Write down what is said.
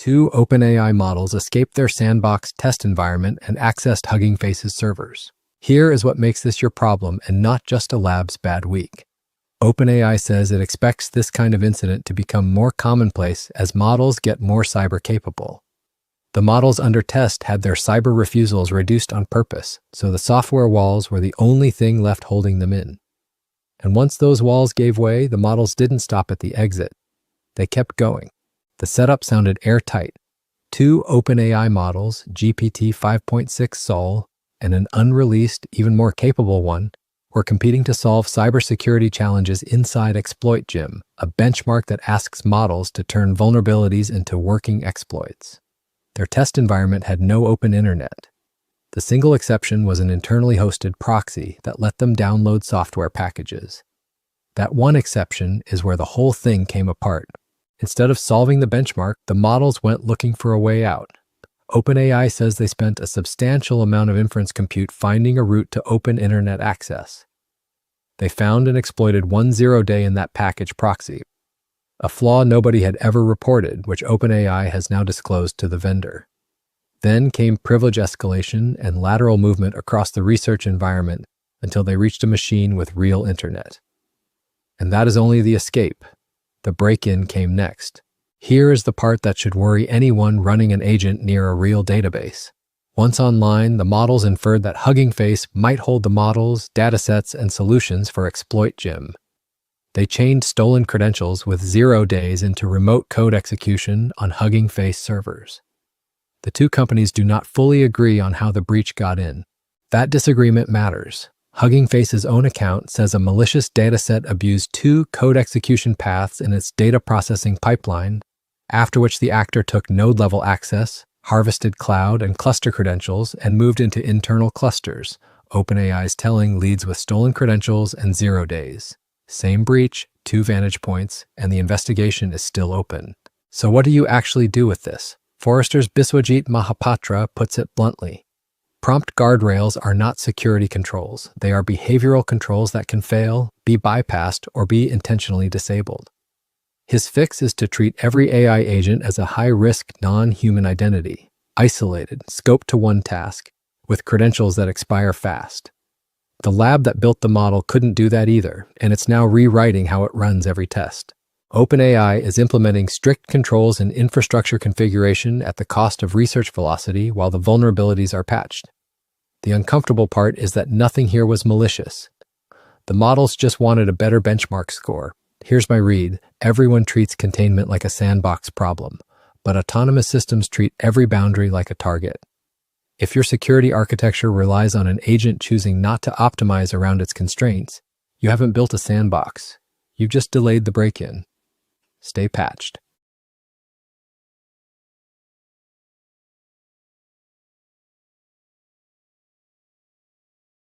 Two OpenAI models escaped their Sandbox test environment and accessed Hugging Face's servers. Here is what makes this your problem and not just a lab's bad week. OpenAI says it expects this kind of incident to become more commonplace as models get more cyber capable. The models under test had their cyber refusals reduced on purpose, so the software walls were the only thing left holding them in. And once those walls gave way, the models didn't stop at the exit. They kept going. The setup sounded airtight. Two OpenAI models, GPT-5.6 Sol and an unreleased, even more capable one, were competing to solve cybersecurity challenges inside Exploit Gym, a benchmark that asks models to turn vulnerabilities into working exploits. Their test environment had no open internet. The single exception was an internally hosted proxy that let them download software packages. That one exception is where the whole thing came apart. Instead of solving the benchmark, the models went looking for a way out. OpenAI says they spent a substantial amount of inference compute finding a route to open internet access. They found and exploited one zero-day in that package proxy, a flaw nobody had ever reported, which OpenAI has now disclosed to the vendor. Then came privilege escalation and lateral movement across the research environment until they reached a machine with real internet. And that is only the escape. The break-in came next. Here is the part that should worry anyone running an agent near a real database. Once online, the models inferred that Hugging Face might hold the models, datasets, and solutions for Exploit Gym. They chained stolen credentials with 0 days into remote code execution on Hugging Face servers. The two companies do not fully agree on how the breach got in. That disagreement matters. Hugging Face's own account says a malicious dataset abused 2 code execution paths in its data processing pipeline, after which the actor took node-level access, harvested cloud and cluster credentials, and moved into internal clusters. OpenAI's telling leads with stolen credentials and 0 days. Same breach, 2 vantage points, and the investigation is still open. So what do you actually do with this? Forrester's Biswajit Mahapatra puts it bluntly. Prompt guardrails are not security controls. They are behavioral controls that can fail, be bypassed, or be intentionally disabled. His fix is to treat every AI agent as a high-risk, non-human identity, isolated, scoped to one task, with credentials that expire fast. The lab that built the model couldn't do that either, and it's now rewriting how it runs every test. OpenAI is implementing strict controls and infrastructure configuration at the cost of research velocity while the vulnerabilities are patched. The uncomfortable part is that nothing here was malicious. The models just wanted a better benchmark score. Here's my read. Everyone treats containment like a sandbox problem, but autonomous systems treat every boundary like a target. If your security architecture relies on an agent choosing not to optimize around its constraints, you haven't built a sandbox. You've just delayed the break-in. Stay patched.